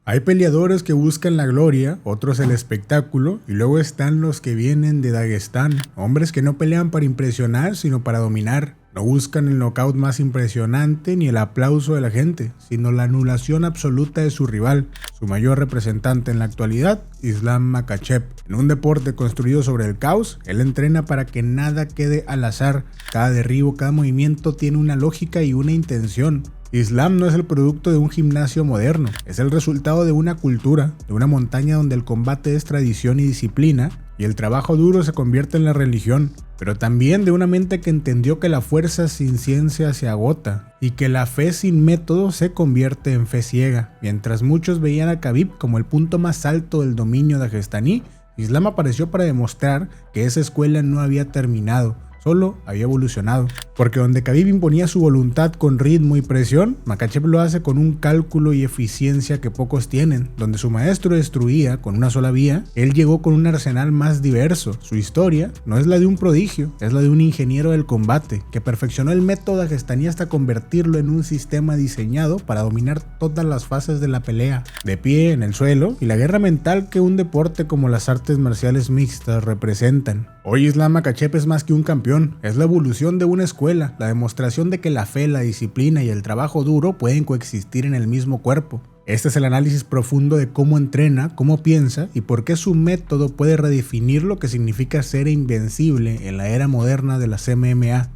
Hay peleadores que buscan la gloria, otros el espectáculo, y luego están los que vienen de Dagestán, hombres que no pelean para impresionar, sino para dominar. No buscan el knockout más impresionante ni el aplauso de la gente, sino la anulación absoluta de su rival, su mayor representante en la actualidad, Islam Makhachev. En un deporte construido sobre el caos, él entrena para que nada quede al azar. Cada derribo, cada movimiento tiene una lógica y una intención. Islam no es el producto de un gimnasio moderno, es el resultado de una cultura, de una montaña donde el combate es tradición y disciplina, y el trabajo duro se convierte en la religión, pero también de una mente que entendió que la fuerza sin ciencia se agota, y que la fe sin método se convierte en fe ciega. Mientras muchos veían a Khabib como el punto más alto del dominio dagestaní, Islam apareció para demostrar que esa escuela no había terminado, solo había evolucionado. Porque donde Khabib imponía su voluntad con ritmo y presión, Makhachev lo hace con un cálculo y eficiencia que pocos tienen. Donde su maestro destruía con una sola vía, él llegó con un arsenal más diverso. Su historia no es la de un prodigio, es la de un ingeniero del combate, que perfeccionó el método dagestaní hasta convertirlo en un sistema diseñado para dominar todas las fases de la pelea, de pie, en el suelo, y la guerra mental que un deporte como las artes marciales mixtas representan. Hoy Islam Makhachev es más que un campeón, es la evolución de una escuela, la demostración de que la fe, la disciplina y el trabajo duro pueden coexistir en el mismo cuerpo. Este es el análisis profundo de cómo entrena, cómo piensa y por qué su método puede redefinir lo que significa ser invencible en la era moderna de las MMA.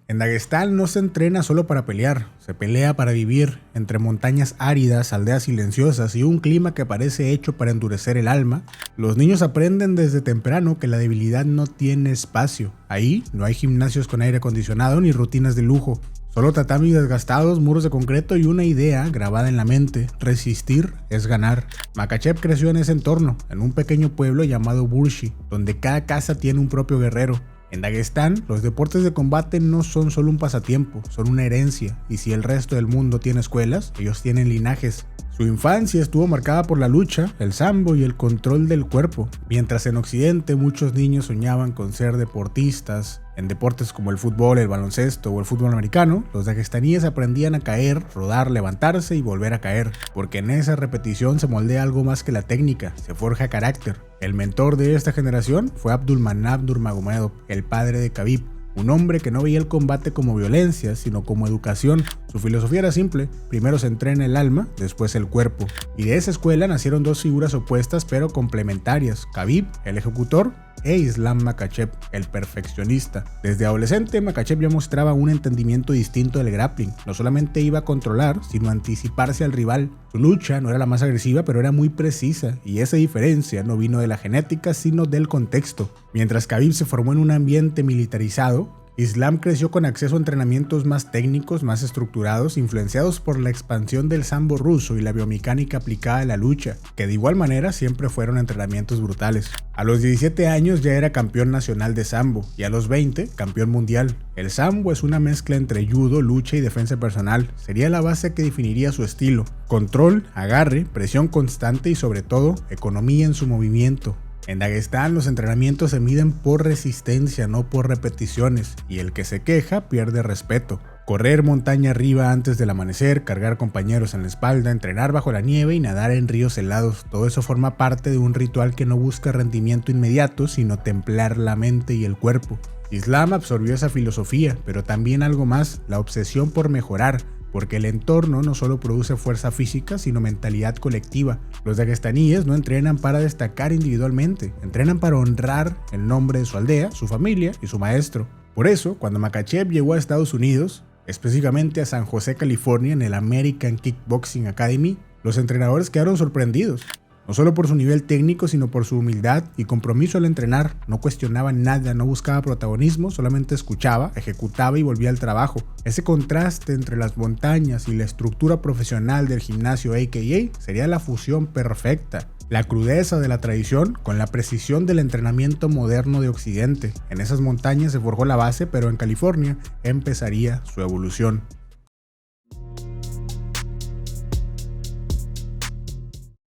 En Dagestán no se entrena solo para pelear, se pelea para vivir, entre montañas áridas, aldeas silenciosas y un clima que parece hecho para endurecer el alma. Los niños aprenden desde temprano que la debilidad no tiene espacio. Ahí no hay gimnasios con aire acondicionado ni rutinas de lujo, solo tatamis desgastados, muros de concreto y una idea grabada en la mente: resistir es ganar. Makhachev creció en ese entorno, en un pequeño pueblo llamado Burshi, donde cada casa tiene un propio guerrero. En Dagestán, los deportes de combate no son solo un pasatiempo, son una herencia, y si el resto del mundo tiene escuelas, ellos tienen linajes. Su infancia estuvo marcada por la lucha, el sambo y el control del cuerpo, mientras en Occidente muchos niños soñaban con ser deportistas. En deportes como el fútbol, el baloncesto o el fútbol americano, los dagestaníes aprendían a caer, rodar, levantarse y volver a caer, porque en esa repetición se moldea algo más que la técnica, se forja carácter. El mentor de esta generación fue Abdulmanap Nurmagomedov, el padre de Khabib, un hombre que no veía el combate como violencia, sino como educación. Su filosofía era simple: primero se entrena el alma, después el cuerpo. Y de esa escuela nacieron dos figuras opuestas pero complementarias: Khabib, el ejecutor, e Islam Makhachev, el perfeccionista. Desde adolescente, Makhachev ya mostraba un entendimiento distinto del grappling. No solamente iba a controlar, sino a anticiparse al rival. Su lucha no era la más agresiva, pero era muy precisa, y esa diferencia no vino de la genética, sino del contexto. Mientras Khabib se formó en un ambiente militarizado, Islam creció con acceso a entrenamientos más técnicos, más estructurados, influenciados por la expansión del sambo ruso y la biomecánica aplicada a la lucha, que de igual manera siempre fueron entrenamientos brutales. A los 17 años ya era campeón nacional de sambo y a los 20 campeón mundial. El sambo es una mezcla entre judo, lucha y defensa personal. Sería la base que definiría su estilo: control, agarre, presión constante y sobre todo economía en su movimiento. En Dagestán los entrenamientos se miden por resistencia, no por repeticiones, y el que se queja pierde respeto. Correr montaña arriba antes del amanecer, cargar compañeros en la espalda, entrenar bajo la nieve y nadar en ríos helados, todo eso forma parte de un ritual que no busca rendimiento inmediato, sino templar la mente y el cuerpo. Islam absorbió esa filosofía, pero también algo más: la obsesión por mejorar, porque el entorno no solo produce fuerza física, sino mentalidad colectiva. Los dagestaníes no entrenan para destacar individualmente, entrenan para honrar el nombre de su aldea, su familia y su maestro. Por eso, cuando Makhachev llegó a Estados Unidos, específicamente a San José, California, en el American Kickboxing Academy, los entrenadores quedaron sorprendidos. No solo por su nivel técnico, sino por su humildad y compromiso al entrenar. No cuestionaba nada, no buscaba protagonismo, solamente escuchaba, ejecutaba y volvía al trabajo. Ese contraste entre las montañas y la estructura profesional del gimnasio AKA sería la fusión perfecta. La crudeza de la tradición con la precisión del entrenamiento moderno de Occidente. En esas montañas se forjó la base, pero en California empezaría su evolución.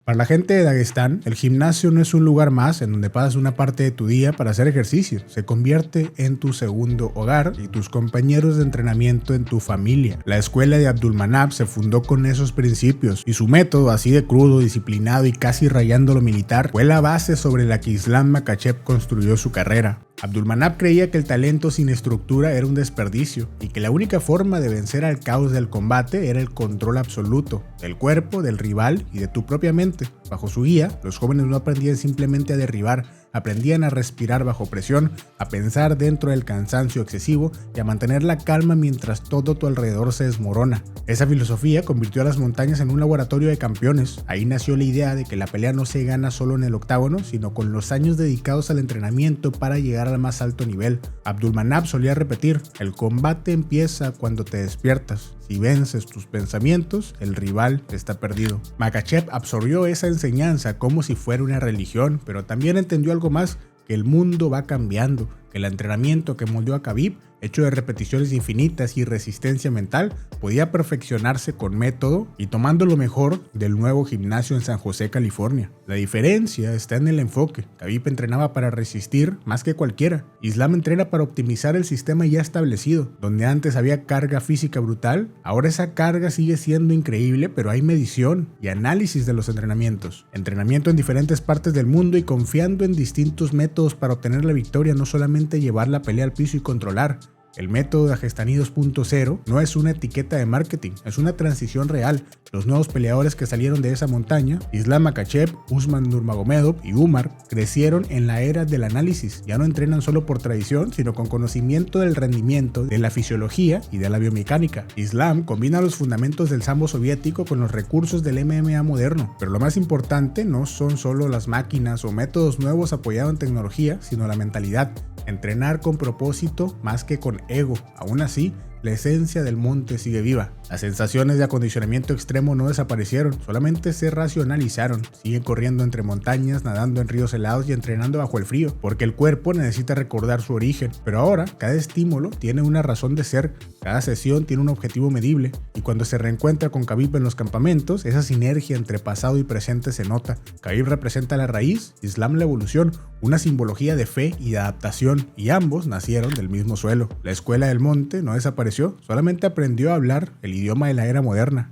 Para la gente de Dagestán, el gimnasio no es un lugar más en donde pasas una parte de tu día para hacer ejercicio. Se convierte en tu segundo hogar y tus compañeros de entrenamiento en tu familia. La escuela de Abdulmanap se fundó con esos principios y su método, así de crudo, disciplinado y casi rayando lo militar, fue la base sobre la que Islam Makhachev construyó su carrera. Abdulmanap creía que el talento sin estructura era un desperdicio y que la única forma de vencer al caos del combate era el control absoluto del cuerpo, del rival y de tu propia mente. Bajo su guía, los jóvenes no aprendían simplemente a derribar, aprendían a respirar bajo presión, a pensar dentro del cansancio excesivo y a mantener la calma mientras todo tu alrededor se desmorona. Esa filosofía convirtió a las montañas en un laboratorio de campeones. Ahí nació la idea de que la pelea no se gana solo en el octágono, sino con los años dedicados al entrenamiento para llegar al más alto nivel. Abdulmanap solía repetir: el combate empieza cuando te despiertas. Si vences tus pensamientos, el rival está perdido. Makhachev absorbió esa enseñanza como si fuera una religión, pero también entendió algo más, que el mundo va cambiando, que el entrenamiento que moldeó a Khabib, hecho de repeticiones infinitas y resistencia mental, podía perfeccionarse con método y tomando lo mejor del nuevo gimnasio en San José, California. La diferencia está en el enfoque. Khabib entrenaba para resistir más que cualquiera. Islam entrena para optimizar el sistema ya establecido. Donde antes había carga física brutal, ahora esa carga sigue siendo increíble, pero hay medición y análisis de los entrenamientos. Entrenamiento en diferentes partes del mundo y confiando en distintos métodos para obtener la victoria, no solamente llevar la pelea al piso y controlar. El método Dagestani 2.0 no es una etiqueta de marketing, es una transición real. Los nuevos peleadores que salieron de esa montaña, Islam Makhachev, Usman Nurmagomedov y Umar, crecieron en la era del análisis. Ya no entrenan solo por tradición, sino con conocimiento del rendimiento, de la fisiología y de la biomecánica. Islam combina los fundamentos del sambo soviético con los recursos del MMA moderno. Pero lo más importante no son solo las máquinas o métodos nuevos apoyados en tecnología, sino la mentalidad. Entrenar con propósito más que con ego. Aún así, la esencia del monte sigue viva. Las sensaciones de acondicionamiento extremo no desaparecieron, solamente se racionalizaron. Siguen corriendo entre montañas, nadando en ríos helados y entrenando bajo el frío, porque el cuerpo necesita recordar su origen. Pero ahora, cada estímulo tiene una razón de ser, cada sesión tiene un objetivo medible, y cuando se reencuentra con Khabib en los campamentos, esa sinergia entre pasado y presente se nota. Khabib representa la raíz, Islam la evolución, una simbología de fe y de adaptación, y ambos nacieron del mismo suelo. La escuela del monte no desapareció, solamente aprendió a hablar el idioma de la era moderna.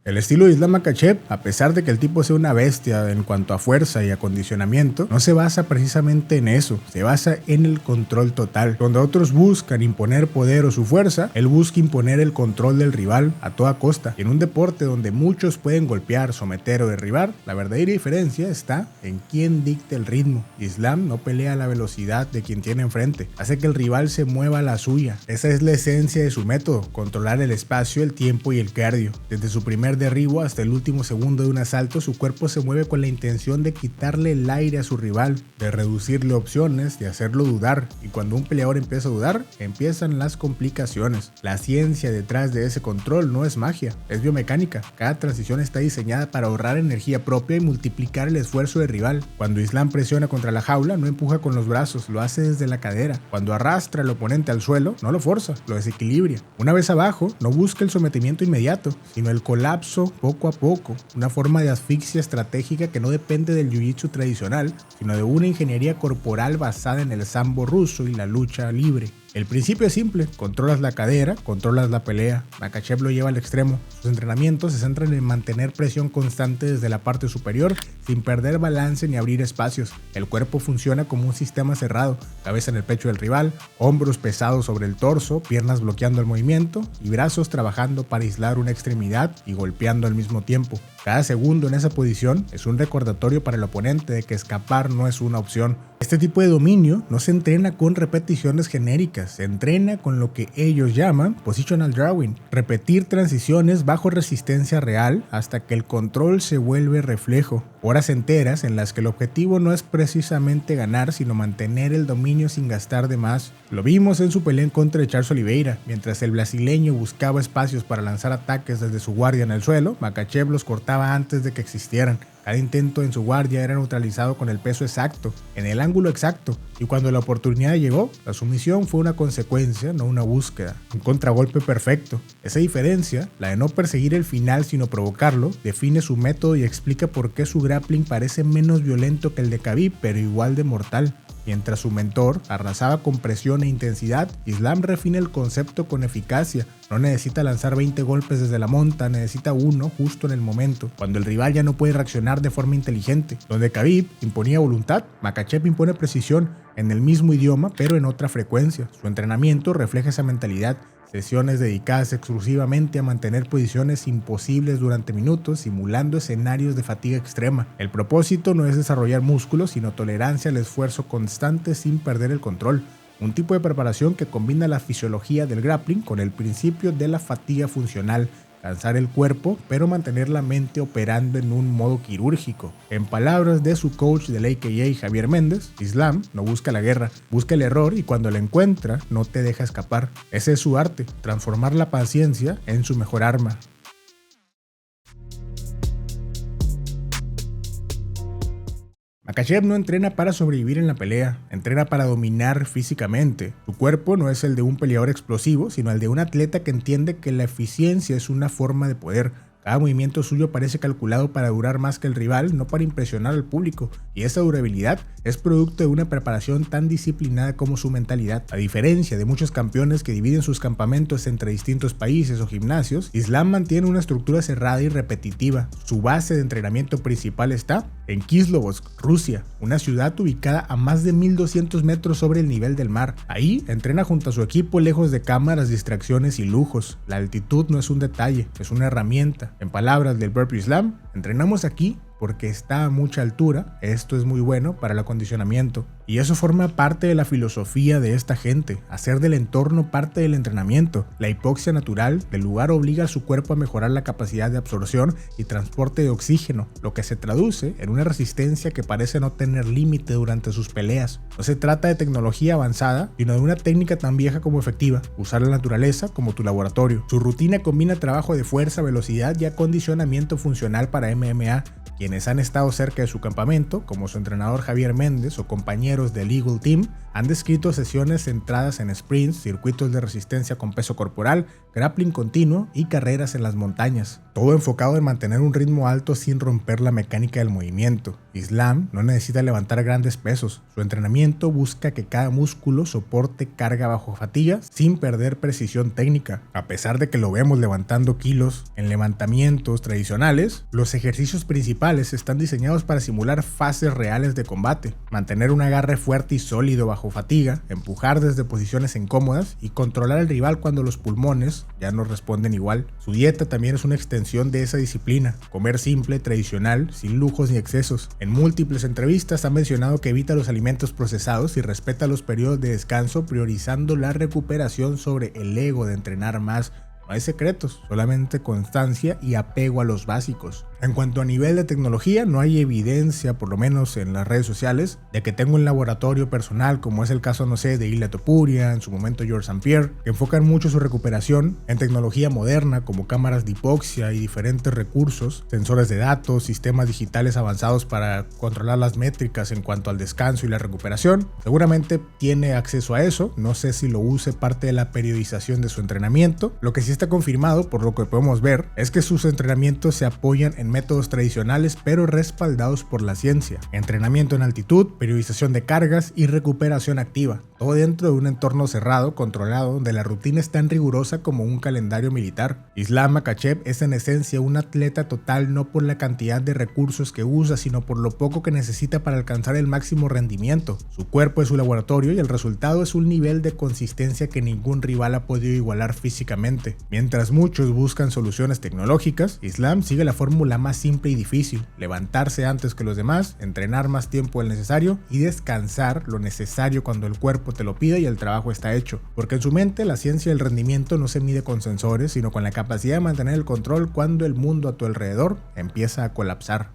El estilo de Islam Makhachev, a pesar de que el tipo sea una bestia en cuanto a fuerza y acondicionamiento, no se basa precisamente en eso, se basa en el control total. Donde otros buscan imponer poder o su fuerza, él busca imponer el control del rival a toda costa. Y en un deporte donde muchos pueden golpear, someter o derribar, la verdadera diferencia está en quién dicta el ritmo. Islam no pelea a la velocidad de quien tiene enfrente, hace que el rival se mueva a la suya. Esa es la esencia de su método, controlar el espacio, el tiempo y el cardio. Desde su primer derribo hasta el último segundo de un asalto, su cuerpo se mueve con la intención de quitarle el aire a su rival, de reducirle opciones, de hacerlo dudar. Y cuando un peleador empieza a dudar, empiezan las complicaciones. La ciencia detrás de ese control no es magia, es biomecánica. Cada transición está diseñada para ahorrar energía propia y multiplicar el esfuerzo del rival. Cuando Islam presiona contra la jaula, no empuja con los brazos, lo hace desde la cadera. Cuando arrastra al oponente al suelo, no lo forza, lo desequilibra. Una vez abajo, no busca el sometimiento inmediato, sino el colapso poco a poco, una forma de asfixia estratégica que no depende del jiu-jitsu tradicional, sino de una ingeniería corporal basada en el sambo ruso y la lucha libre. El principio es simple, controlas la cadera, controlas la pelea. Makhachev lo lleva al extremo. Sus entrenamientos se centran en mantener presión constante desde la parte superior, sin perder balance ni abrir espacios. El cuerpo funciona como un sistema cerrado, cabeza en el pecho del rival, hombros pesados sobre el torso, piernas bloqueando el movimiento y brazos trabajando para aislar una extremidad y golpeando al mismo tiempo. Cada segundo en esa posición es un recordatorio para el oponente de que escapar no es una opción. Este tipo de dominio no se entrena con repeticiones genéricas, se entrena con lo que ellos llaman positional drawing, repetir transiciones bajo resistencia real hasta que el control se vuelve reflejo. Horas enteras en las que el objetivo no es precisamente ganar, sino mantener el dominio sin gastar de más. Lo vimos en su pelea en contra de Charles Oliveira. Mientras el brasileño buscaba espacios para lanzar ataques desde su guardia en el suelo, Makhachev los cortaba antes de que existieran. Cada intento en su guardia era neutralizado con el peso exacto, en el ángulo exacto, y cuando la oportunidad llegó, la sumisión fue una consecuencia, no una búsqueda. Un contragolpe perfecto. Esa diferencia, la de no perseguir el final sino provocarlo, define su método y explica por qué su grappling parece menos violento que el de Khabib, pero igual de mortal. Mientras su mentor arrasaba con presión e intensidad, Islam refina el concepto con eficacia. No necesita lanzar 20 golpes desde la monta, necesita uno justo en el momento, cuando el rival ya no puede reaccionar de forma inteligente. Donde Khabib imponía voluntad, Makhachev impone precisión, en el mismo idioma pero en otra frecuencia. Su entrenamiento refleja esa mentalidad. Sesiones dedicadas exclusivamente a mantener posiciones imposibles durante minutos, simulando escenarios de fatiga extrema. El propósito no es desarrollar músculos, sino tolerancia al esfuerzo constante sin perder el control. Un tipo de preparación que combina la fisiología del grappling con el principio de la fatiga funcional. Cansar el cuerpo, pero mantener la mente operando en un modo quirúrgico. En palabras de su coach del AKA Javier Méndez, Islam no busca la guerra, busca el error y cuando la encuentra no te deja escapar. Ese es su arte, transformar la paciencia en su mejor arma. Makhachev no entrena para sobrevivir en la pelea, entrena para dominar físicamente. Su cuerpo no es el de un peleador explosivo, sino el de un atleta que entiende que la eficiencia es una forma de poder. Cada movimiento suyo parece calculado para durar más que el rival, no para impresionar al público, y esa durabilidad es producto de una preparación tan disciplinada como su mentalidad. A diferencia de muchos campeones que dividen sus campamentos entre distintos países o gimnasios, Islam mantiene una estructura cerrada y repetitiva. Su base de entrenamiento principal está en Kislovodsk, Rusia, una ciudad ubicada a más de 1200 metros sobre el nivel del mar. Ahí entrena junto a su equipo lejos de cámaras, distracciones y lujos. La altitud no es un detalle, es una herramienta. En palabras del propio Islam, entrenamos aquí porque está a mucha altura, esto es muy bueno para el acondicionamiento. Y eso forma parte de la filosofía de esta gente, hacer del entorno parte del entrenamiento. La hipoxia natural del lugar obliga a su cuerpo a mejorar la capacidad de absorción y transporte de oxígeno, lo que se traduce en una resistencia que parece no tener límite durante sus peleas. No se trata de tecnología avanzada, sino de una técnica tan vieja como efectiva, usar la naturaleza como tu laboratorio. Su rutina combina trabajo de fuerza, velocidad y acondicionamiento funcional para MMA. Quienes han estado cerca de su campamento, como su entrenador Javier Méndez o compañeros del Eagle Team, han descrito sesiones centradas en sprints, circuitos de resistencia con peso corporal, grappling continuo y carreras en las montañas. Todo enfocado en mantener un ritmo alto sin romper la mecánica del movimiento. Islam no necesita levantar grandes pesos. Su entrenamiento busca que cada músculo soporte carga bajo fatiga sin perder precisión técnica. A pesar de que lo vemos levantando kilos en levantamientos tradicionales, los ejercicios principales están diseñados para simular fases reales de combate, mantener un agarre fuerte y sólido bajo fatiga, empujar desde posiciones incómodas y controlar al rival cuando los pulmones ya no responden igual. Su dieta también es una extensión de esa disciplina, comer simple, tradicional, sin lujos ni excesos. En múltiples entrevistas ha mencionado que evita los alimentos procesados y respeta los periodos de descanso, priorizando la recuperación sobre el ego de entrenar más. No hay secretos, solamente constancia y apego a los básicos. En cuanto a nivel de tecnología, no hay evidencia, por lo menos en las redes sociales, de que tenga un laboratorio personal, como es el caso, no sé, de Ilia Topuria, en su momento Georges St-Pierre, que enfocan mucho su recuperación en tecnología moderna, como cámaras de hipoxia y diferentes recursos, sensores de datos, sistemas digitales avanzados para controlar las métricas en cuanto al descanso y la recuperación. Seguramente tiene acceso a eso, no sé si lo use parte de la periodización de su entrenamiento. Lo que sí está confirmado, por lo que podemos ver, es que sus entrenamientos se apoyan en métodos tradicionales pero respaldados por la ciencia. Entrenamiento en altitud, periodización de cargas y recuperación activa. Todo dentro de un entorno cerrado, controlado, donde la rutina es tan rigurosa como un calendario militar. Islam Makhachev es en esencia un atleta total, no por la cantidad de recursos que usa, sino por lo poco que necesita para alcanzar el máximo rendimiento. Su cuerpo es su laboratorio y el resultado es un nivel de consistencia que ningún rival ha podido igualar físicamente. Mientras muchos buscan soluciones tecnológicas, Islam sigue la fórmula más simple y difícil: levantarse antes que los demás, entrenar más tiempo del necesario y descansar lo necesario cuando el cuerpo te lo pide y el trabajo está hecho. Porque en su mente la ciencia del rendimiento no se mide con sensores, sino con la capacidad de mantener el control cuando el mundo a tu alrededor empieza a colapsar.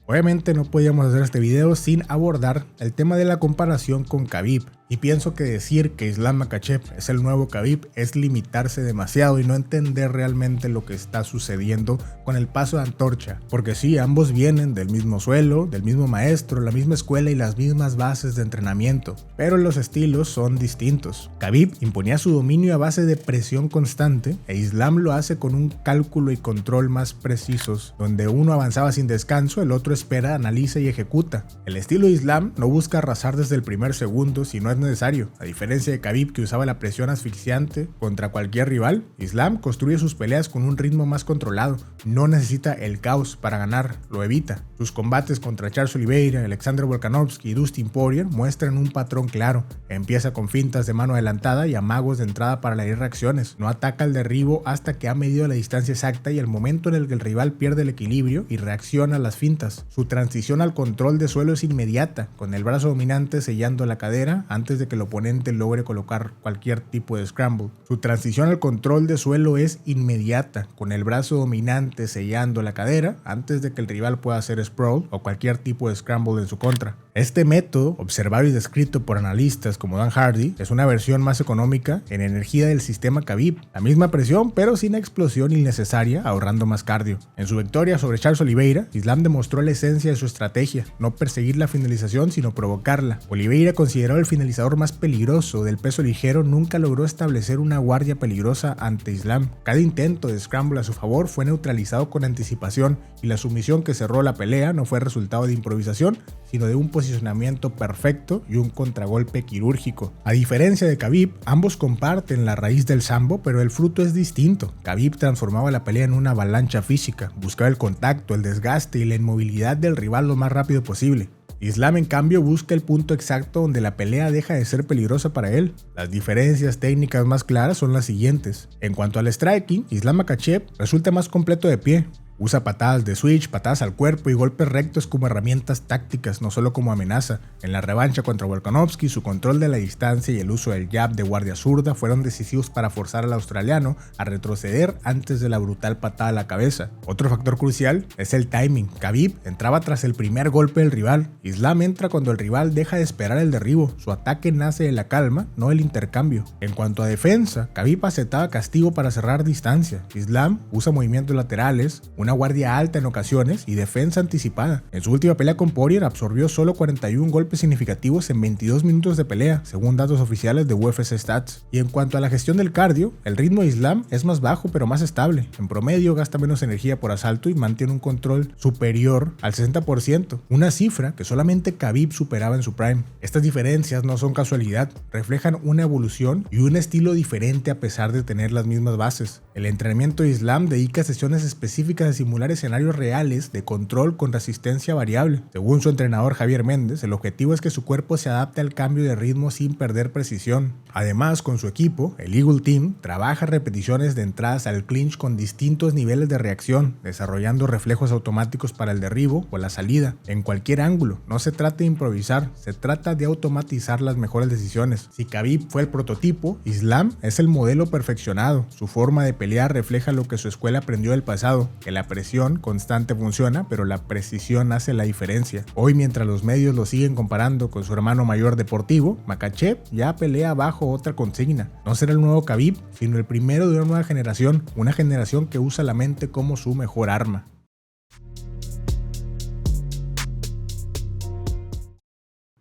Obviamente no podíamos hacer este video sin abordar el tema de la comparación con Khabib. Y pienso que decir que Islam Makhachev es el nuevo Khabib es limitarse demasiado y no entender realmente lo que está sucediendo con el paso de antorcha. Porque sí, ambos vienen del mismo suelo, del mismo maestro, la misma escuela y las mismas bases de entrenamiento, pero los estilos son distintos. Khabib imponía su dominio a base de presión constante e Islam lo hace con un cálculo y control más precisos, donde uno avanzaba sin descanso, el otro espera, analiza y ejecuta. El estilo de Islam no busca arrasar desde el primer segundo si no es necesario. A diferencia de Khabib, que usaba la presión asfixiante contra cualquier rival, Islam construye sus peleas con un ritmo más controlado. No necesita el caos para ganar, lo evita. Sus combates contra Charles Oliveira, Alexander Volkanovski y Dustin Poirier muestran un patrón claro. Empieza con fintas de mano adelantada y amagos de entrada para leer reacciones. No ataca el derribo hasta que ha medido la distancia exacta y el momento en el que el rival pierde el equilibrio y reacciona a las fintas. Su transición al control de suelo es inmediata, con el brazo dominante sellando la cadera antes de que el oponente logre colocar cualquier tipo de scramble. Su transición al control de suelo es inmediata, con el brazo dominante sellando la cadera antes de que el rival pueda hacer sprawl o cualquier tipo de scramble en su contra. Este método, observado y descrito por analistas como Dan Hardy, es una versión más económica en energía del sistema Khabib. La misma presión, pero sin explosión innecesaria, ahorrando más cardio. En su victoria sobre Charles Oliveira, Islam demostró la esencia de su estrategia, no perseguir la finalización, sino provocarla. Oliveira, considerado el finalizador más peligroso del peso ligero, nunca logró establecer una guardia peligrosa ante Islam. Cada intento de scramble a su favor fue neutralizado con anticipación y la sumisión que cerró la pelea no fue resultado de improvisación, sino de un posicionamiento perfecto y un contragolpe quirúrgico. A diferencia de Khabib, ambos comparten la raíz del sambo, pero el fruto es distinto. Khabib transformaba la pelea en una avalancha física, buscaba el contacto, el desgaste y la inmovilidad del rival lo más rápido posible. Islam, en cambio, busca el punto exacto donde la pelea deja de ser peligrosa para él. Las diferencias técnicas más claras son las siguientes. En cuanto al striking, Islam Makhachev resulta más completo de pie. Usa patadas de switch, patadas al cuerpo y golpes rectos como herramientas tácticas, no solo como amenaza. En la revancha contra Volkanovski, su control de la distancia y el uso del jab de guardia zurda fueron decisivos para forzar al australiano a retroceder antes de la brutal patada a la cabeza. Otro factor crucial es el timing. Khabib entraba tras el primer golpe del rival. Islam entra cuando el rival deja de esperar el derribo. Su ataque nace de la calma, no del intercambio. En cuanto a defensa, Khabib aceptaba castigo para cerrar distancia. Islam usa movimientos laterales, una guardia alta en ocasiones y defensa anticipada. En su última pelea con Poirier absorbió solo 41 golpes significativos en 22 minutos de pelea, según datos oficiales de UFC Stats. Y en cuanto a la gestión del cardio, el ritmo de Islam es más bajo pero más estable. En promedio gasta menos energía por asalto y mantiene un control superior al 60%, una cifra que solamente Khabib superaba en su prime. Estas diferencias no son casualidad, reflejan una evolución y un estilo diferente a pesar de tener las mismas bases. El entrenamiento de Islam dedica sesiones específicas a simular escenarios reales de control con resistencia variable. Según su entrenador Javier Méndez, el objetivo es que su cuerpo se adapte al cambio de ritmo sin perder precisión. Además, con su equipo, el Eagle Team, trabaja repeticiones de entradas al clinch con distintos niveles de reacción, desarrollando reflejos automáticos para el derribo o la salida, en cualquier ángulo. No se trata de improvisar, se trata de automatizar las mejores decisiones. Si Khabib fue el prototipo, Islam es el modelo perfeccionado. Su forma de pelear refleja lo que su escuela aprendió del pasado, que la presión constante funciona, pero la precisión hace la diferencia. Hoy, mientras los medios lo siguen comparando con su hermano mayor deportivo, Makhachev ya pelea bajo otra consigna. No será el nuevo Khabib, sino el primero de una nueva generación, una generación que usa la mente como su mejor arma.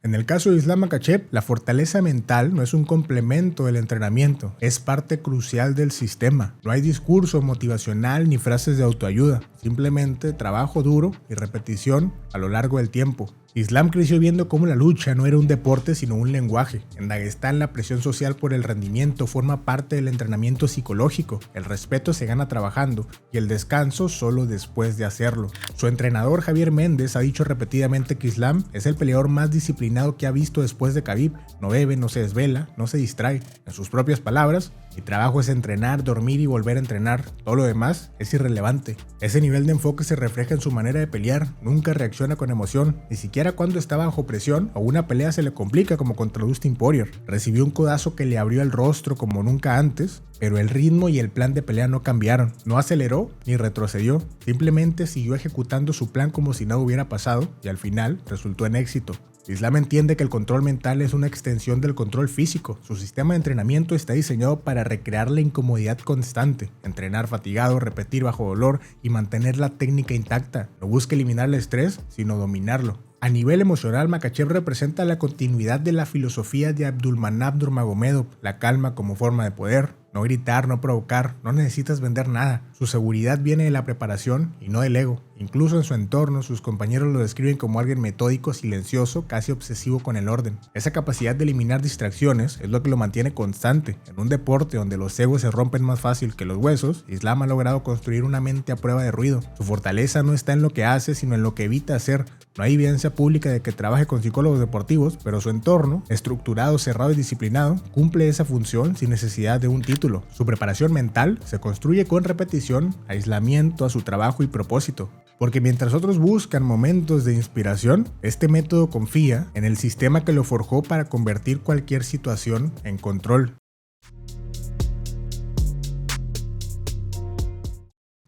En el caso de Islam Makhachev, la fortaleza mental no es un complemento del entrenamiento, es parte crucial del sistema. No hay discurso motivacional ni frases de autoayuda, simplemente trabajo duro y repetición a lo largo del tiempo. Islam creció viendo cómo la lucha no era un deporte sino un lenguaje. En Daguestán, la presión social por el rendimiento forma parte del entrenamiento psicológico. El respeto se gana trabajando y el descanso solo después de hacerlo. Su entrenador Javier Méndez ha dicho repetidamente que Islam es el peleador más disciplinado que ha visto después de Khabib. No bebe, no se desvela, no se distrae. En sus propias palabras, Mi trabajo es entrenar, dormir y volver a entrenar. Todo lo demás es irrelevante. Ese nivel de enfoque se refleja en su manera de pelear. Nunca reacciona con emoción, ni siquiera cuando está bajo presión o una pelea se le complica como contra Dustin Poirier. Recibió un codazo que le abrió el rostro como nunca antes, pero el ritmo y el plan de pelea no cambiaron. No aceleró ni retrocedió. Simplemente siguió ejecutando su plan como si nada hubiera pasado y al final resultó en éxito. Islam entiende que el control mental es una extensión del control físico. Su sistema de entrenamiento está diseñado para recrear la incomodidad constante, entrenar fatigado, repetir bajo dolor y mantener la técnica intacta. No busca eliminar el estrés, sino dominarlo. A nivel emocional, Makhachev representa la continuidad de la filosofía de Abdulmanap Nurmagomedov, la calma como forma de poder. No gritar, no provocar, no necesitas vender nada. Su seguridad viene de la preparación y no del ego. Incluso en su entorno, sus compañeros lo describen como alguien metódico, silencioso, casi obsesivo con el orden. Esa capacidad de eliminar distracciones es lo que lo mantiene constante. En un deporte donde los egos se rompen más fácil que los huesos, Islam ha logrado construir una mente a prueba de ruido. Su fortaleza no está en lo que hace, sino en lo que evita hacer. No hay evidencia pública de que trabaje con psicólogos deportivos, pero su entorno, estructurado, cerrado y disciplinado, cumple esa función sin necesidad de un título. Su preparación mental se construye con repetición, aislamiento a su trabajo y propósito. Porque mientras otros buscan momentos de inspiración, este método confía en el sistema que lo forjó para convertir cualquier situación en control.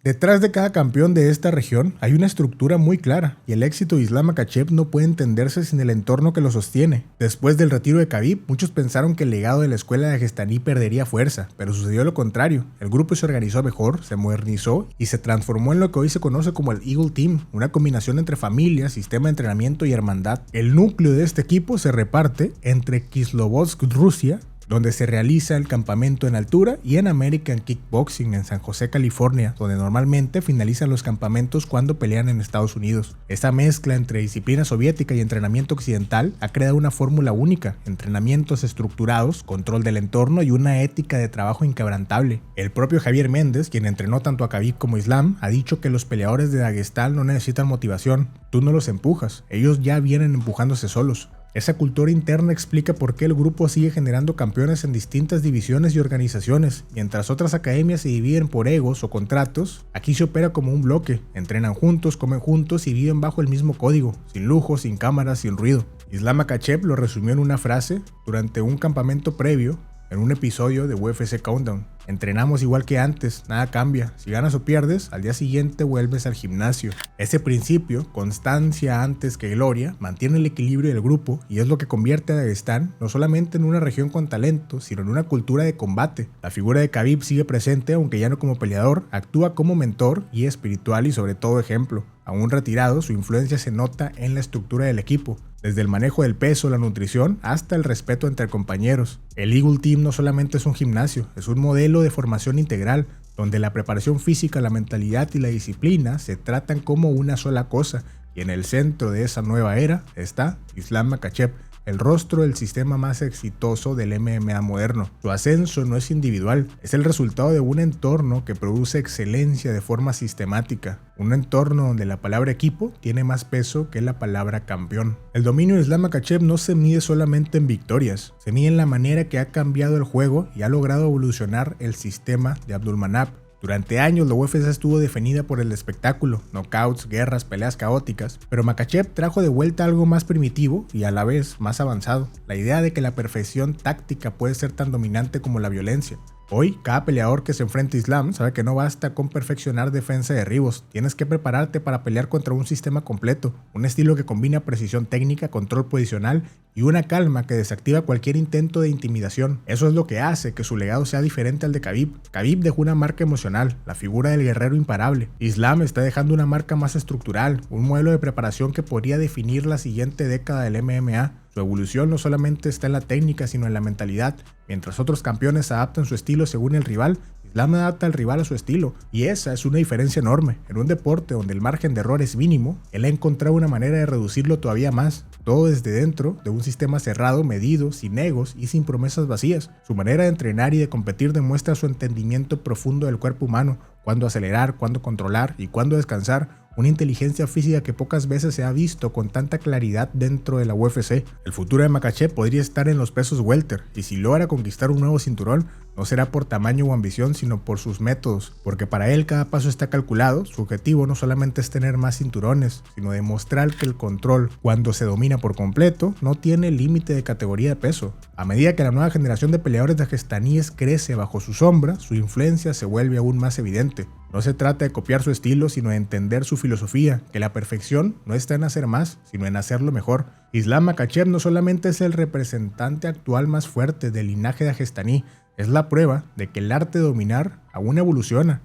Detrás de cada campeón de esta región hay una estructura muy clara y el éxito de Islam Makhachev no puede entenderse sin el entorno que lo sostiene. Después del retiro de Khabib, muchos pensaron que el legado de la escuela de Dagestaní perdería fuerza, pero sucedió lo contrario. El grupo se organizó mejor, se modernizó y se transformó en lo que hoy se conoce como el Eagle Team, una combinación entre familia, sistema de entrenamiento y hermandad. El núcleo de este equipo se reparte entre Kislovodsk, Rusia, donde se realiza el campamento en altura, y en American Kickboxing en San José, California, donde normalmente finalizan los campamentos cuando pelean en Estados Unidos. Esta mezcla entre disciplina soviética y entrenamiento occidental ha creado una fórmula única: entrenamientos estructurados, control del entorno y una ética de trabajo inquebrantable. El propio Javier Méndez, quien entrenó tanto a Khabib como a Islam, ha dicho que los peleadores de Dagestán no necesitan motivación, tú no los empujas, ellos ya vienen empujándose solos. Esa cultura interna explica por qué el grupo sigue generando campeones en distintas divisiones y organizaciones. Mientras otras academias se dividen por egos o contratos, aquí se opera como un bloque. Entrenan juntos, comen juntos y viven bajo el mismo código, sin lujos, sin cámaras, sin ruido. Islam Makhachev lo resumió en una frase durante un campamento previo en un episodio de UFC Countdown: entrenamos igual que antes, nada cambia. Si ganas o pierdes, al día siguiente vuelves al gimnasio. Ese principio, constancia antes que gloria, mantiene el equilibrio del grupo y es lo que convierte a Dagestán no solamente en una región con talento, sino en una cultura de combate. La figura de Khabib sigue presente, aunque ya no como peleador, actúa como mentor, guía espiritual y sobre todo ejemplo. Aún retirado, su influencia se nota en la estructura del equipo, desde el manejo del peso, la nutrición, hasta el respeto entre compañeros. El Eagle Team no solamente es un gimnasio, es un modelo de formación integral, donde la preparación física, la mentalidad y la disciplina se tratan como una sola cosa, y en el centro de esa nueva era está Islam Makhachev, el rostro del sistema más exitoso del MMA moderno. Su ascenso no es individual, es el resultado de un entorno que produce excelencia de forma sistemática. Un entorno donde la palabra equipo tiene más peso que la palabra campeón. El dominio de Islam Makhachev no se mide solamente en victorias, se mide en la manera que ha cambiado el juego y ha logrado evolucionar el sistema de Abdulmanap. Durante años la UFC estuvo definida por el espectáculo, knockouts, guerras, peleas caóticas, pero Makhachev trajo de vuelta algo más primitivo y a la vez más avanzado: la idea de que la perfección táctica puede ser tan dominante como la violencia. Hoy, cada peleador que se enfrenta a Islam sabe que no basta con perfeccionar defensa y derribos, tienes que prepararte para pelear contra un sistema completo, un estilo que combina precisión técnica, control posicional y una calma que desactiva cualquier intento de intimidación. Eso es lo que hace que su legado sea diferente al de Khabib. Khabib dejó una marca emocional, la figura del guerrero imparable. Islam está dejando una marca más estructural, un modelo de preparación que podría definir la siguiente década del MMA. Su evolución no solamente está en la técnica, sino en la mentalidad. Mientras otros campeones adaptan su estilo según el rival, Islam adapta al rival a su estilo, y esa es una diferencia enorme. En un deporte donde el margen de error es mínimo, él ha encontrado una manera de reducirlo todavía más, todo desde dentro de un sistema cerrado, medido, sin egos y sin promesas vacías. Su manera de entrenar y de competir demuestra su entendimiento profundo del cuerpo humano, cuándo acelerar, cuándo controlar y cuándo descansar. una inteligencia física que pocas veces se ha visto con tanta claridad dentro de la UFC. El futuro de Makhachev podría estar en los pesos welter, y si logra conquistar un nuevo cinturón, no será por tamaño o ambición, sino por sus métodos, porque para él cada paso está calculado. Su objetivo no solamente es tener más cinturones, sino demostrar que el control, cuando se domina por completo, no tiene límite de categoría de peso. A medida que la nueva generación de peleadores dagestaníes crece bajo su sombra, su influencia se vuelve aún más evidente. No se trata de copiar su estilo, sino de entender su filosofía, que la perfección no está en hacer más, sino en hacerlo mejor. Islam Makhachev no solamente es el representante actual más fuerte del linaje dagestaní, es la prueba de que el arte de dominar aún evoluciona